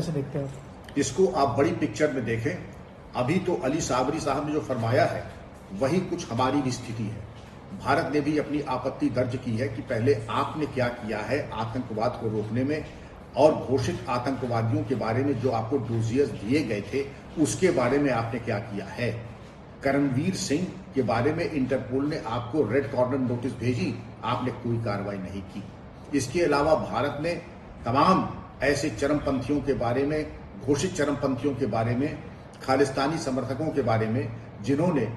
कैसे देखते हैं? इसको आप बड़ी पिक्चर में देखें। अभी तो अली साबरी साहब ने जो फरमाया है वही कुछ हमारी भी स्थिति है। भारत ने भी अपनी आपत्ति दर्ज की है कि पहले आपने क्या किया है आतंकवाद को रोकने में, और घोषित आतंकवादियों के बारे में जो आपको डोजियर्स दिए गए थे उसके बारे में आपने क्या किया है। करणवीर सिंह के बारे में इंटरपोल ने आपको रेड कॉर्नर नोटिस भेजी, आपने कोई कार्रवाई नहीं की। इसके अलावा भारत ने तमाम ऐसे चरमपंथियों के बारे में, घोषित चरमपंथियों के बारे में, खालिस्तानी समर्थकों के बारे में जिन्होंने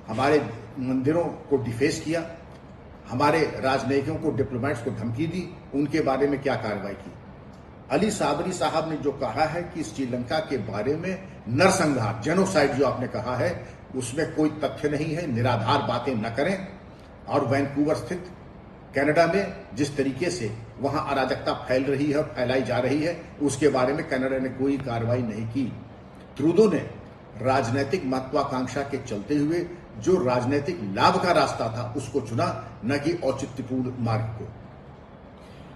हमारे मंदिरों को डिफेस किया, हमारे राजनयिकों को, डिप्लोमेट्स को धमकी दी, उनके बारे में क्या कार्रवाई की। अली साबरी साहब ने जो कहा है कि श्रीलंका के बारे में नरसंहार, जेनोसाइड जो आपने कहा है, उसमें कोई तथ्य नहीं है, निराधार बातें न करें। और वैंकूवर स्थित कनाडा में जिस तरीके से वहां अराजकता फैल रही है और फैलाई जा रही है, उसके बारे में कनाडा ने कोई कार्रवाई नहीं की। ट्रूडो ने राजनीतिक महत्वाकांक्षा के चलते हुए जो राजनीतिक लाभ का रास्ता था उसको चुना, न कि औचित्यपूर्ण मार्ग को।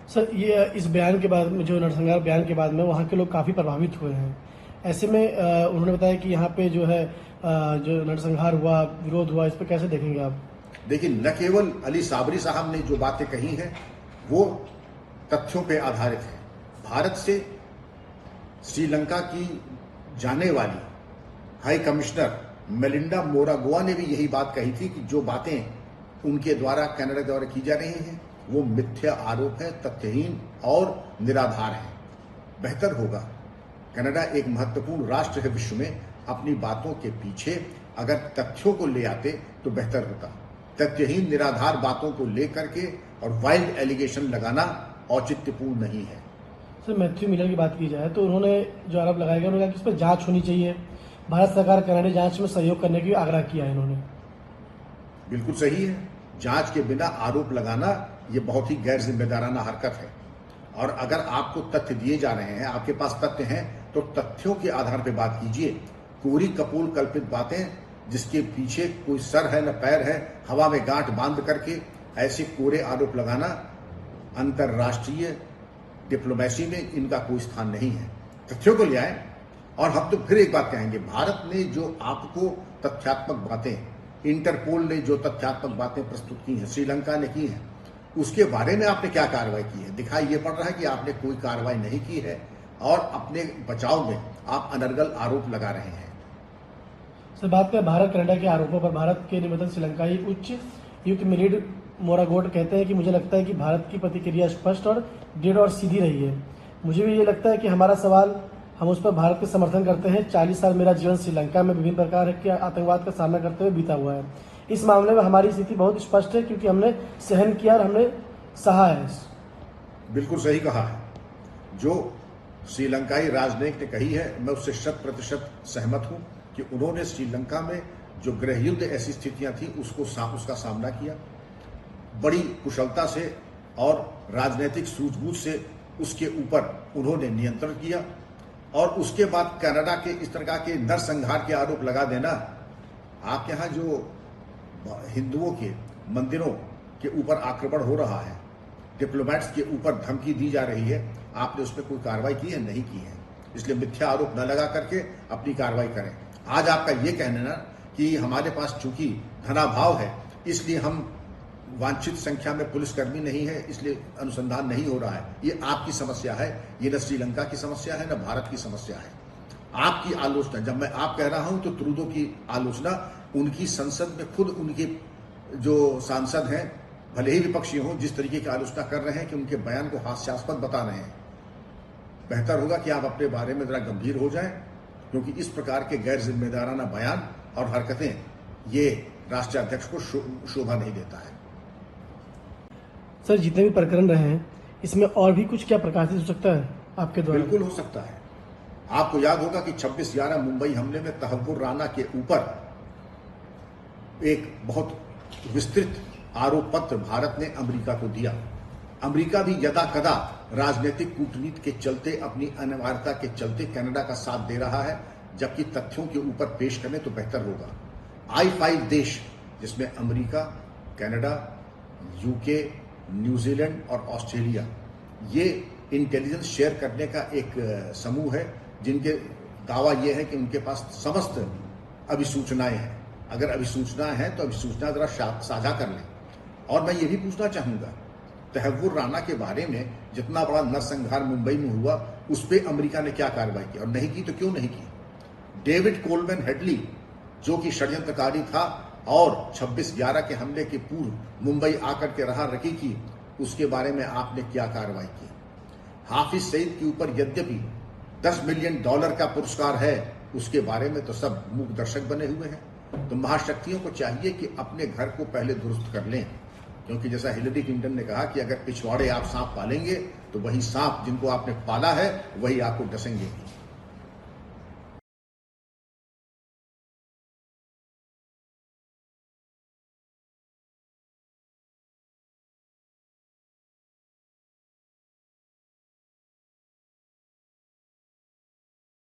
सर, ये इस बयान के बाद में, जो नरसंहार बयान के बाद में वहाँ के लोग काफ़ी प्रभावित हुए हैं। ऐसे में उन्होंने बताया कि यहाँ पे जो है जो नरसंहार हुआ, विरोध हुआ, इस पर कैसे देखेंगे आप? देखिए, न केवल अली साबरी साहब ने जो बातें कही हैं वो तथ्यों पे आधारित है। भारत से श्रीलंका की जाने वाली हाई कमिश्नर मेलिंडा मोरागोआ ने भी यही बात कही थी कि जो बातें उनके द्वारा, कनाडा द्वारा की जा रही हैं वो मिथ्या आरोप है, तथ्यहीन और निराधार है। बेहतर होगा, कनाडा एक महत्वपूर्ण राष्ट्र है विश्व में, अपनी बातों के पीछे अगर तथ्यों को ले आते तो बेहतर होता। तथ्यहीन निराधार बातों को लेकर के और वाइल्ड एलिगेशन लगाना औचित्यपूर्ण नहीं है। सर, मैथ्यू मिलर की बात की जाए तो उन्होंने जो आरोप लगाया गया, उन्होंने कहा कि इस पर जांच होनी चाहिए। भारत सरकार कनाडा जांच में सहयोग करने की आग्रह किया है इन्होंने। बिल्कुल सही है, जांच के बिना आरोप लगाना ये बहुत ही गैर जिम्मेदाराना हरकत है। और अगर आपको तथ्य दिए जा रहे हैं, आपके पास तथ्य हैं, तो तथ्यों के आधार पर बात कीजिए। कोरी कपोल कल्पित बातें जिसके पीछे कोई सर है न पैर है, हवा में गांठ बांध करके ऐसे कोरे आरोप लगाना अंतर्राष्ट्रीय डिप्लोमेसी में इनका कोई स्थान नहीं है। तथ्यों को ले आए। और हम तो फिर एक बात कहेंगे, भारत ने जो आपको तथ्यात्मक बातें, इंटरपोल ने जो तथ्यात्मक बातें प्रस्तुत की हैं, श्रीलंका ने की हैं, उसके बारे में आपने क्या कार्रवाई की है? दिखाई ये पड़ रहा है कि आपने कोई कार्रवाई नहीं की है और अपने बचाव में आप अनर्गल आरोप लगा रहे हैं। सर, बात करें भारत कनाडा के आरोपों पर, भारत के निवेदन श्रीलंकाई उच्च युक्त मिलिड मोरागोट कहते हैं कि मुझे लगता है कि भारत की प्रतिक्रिया स्पष्ट और दृढ़ और सीधी रही है। मुझे भी ये लगता है कि हमारा सवाल, हम उस पर भारत के समर्थन करते हैं। 40 साल मेरा जीवन श्रीलंका में विभिन्न प्रकार के आतंकवाद का सामना करते हुए बीता हुआ है। इस मामले में हमारी स्थिति बहुत स्पष्ट है, क्योंकि हमने सहन किया और हमने सहा है। बिल्कुल सही कहा है। जो श्रीलंकाई राजनयिक ने कही है, मैं उससे 100% सहमत हूं कि उन्होंने श्रीलंका में जो गृह युद्ध ऐसी स्थितियां थी उसका सामना किया, बड़ी कुशलता से और राजनीतिक सूझबूझ से उसके ऊपर उन्होंने नियंत्रण किया। और उसके बाद कनाडा के इस तरह के नरसंहार के आरोप लगा देना, आपके यहाँ जो हिंदुओं के मंदिरों के ऊपर आक्रमण हो रहा है, डिप्लोमेट्स के ऊपर धमकी दी जा रही है, आपने उस पर कोई कार्रवाई की है? नहीं की है। इसलिए मिथ्या आरोप न लगा करके अपनी कार्रवाई करें। आज आपका ये कहना कि हमारे पास चूंकि धनाभाव है इसलिए हम वांछित संख्या में पुलिसकर्मी नहीं है, इसलिए अनुसंधान नहीं हो रहा है, ये आपकी समस्या है। ये न श्रीलंका की समस्या है न भारत की समस्या है। आपकी आलोचना, जब मैं आप कह रहा हूं तो ट्रूडो की आलोचना उनकी संसद में खुद उनके जो सांसद हैं, भले ही विपक्षी हों, जिस तरीके की आलोचना कर रहे हैं कि उनके बयान को हास्यास्पद बता रहे हैं। बेहतर होगा कि आप अपने बारे में जरा गंभीर हो जाएं, क्योंकि इस प्रकार के गैर जिम्मेदाराना बयान और हरकतें ये राष्ट्रीय अध्यक्ष को शोभा नहीं देता है। सर, जितने भी प्रकरण रहे हैं, इसमें और भी कुछ क्या प्रकाशित हो सकता है आपके द्वारा? बिल्कुल हो सकता है। आपको याद होगा कि 26/11 मुंबई हमले में तहव्वुर राना के ऊपर एक बहुत विस्तृत आरोप पत्र भारत ने अमेरिका को दिया। अमेरिका भी यदा कदा राजनीतिक कूटनीति के चलते, अपनी अनिवार्यता के चलते कनाडा का साथ दे रहा है, जबकि तथ्यों के ऊपर पेश करें तो बेहतर होगा। I5 देश, जिसमें अमेरिका, कनाडा, यूके, न्यूजीलैंड और ऑस्ट्रेलिया, ये इंटेलिजेंस शेयर करने का एक समूह है, जिनके दावा यह है कि उनके पास समस्त अभिसूचनाएं हैं। अगर अभिसूचना है तो अभिसूचना जरा साझा कर लें। और मैं ये भी पूछना चाहूंगा, तहव्वुर राणा के बारे में जितना बड़ा नरसंहार मुंबई में हुआ, उस पर अमेरिका ने क्या कार्रवाई की, और नहीं की तो क्यों नहीं की? डेविड कोलमैन हेडली, जो कि षड्यंत्रकारी था और 26/11 के हमले के पूर्व मुंबई आकर के रहा रखी की, उसके बारे में आपने क्या कार्रवाई की? हाफिज सईद के ऊपर यद्यपि $10 मिलियन का पुरस्कार है, उसके बारे में तो सब मूक दर्शक बने हुए हैं। तो महाशक्तियों को चाहिए कि अपने घर को पहले दुरुस्त कर लें, क्योंकि जैसा हिलरी क्लिंटन ने कहा कि अगर पिछवाड़े आप सांप पालेंगे तो वही सांप जिनको आपने पाला है वही आपको डसेंगे।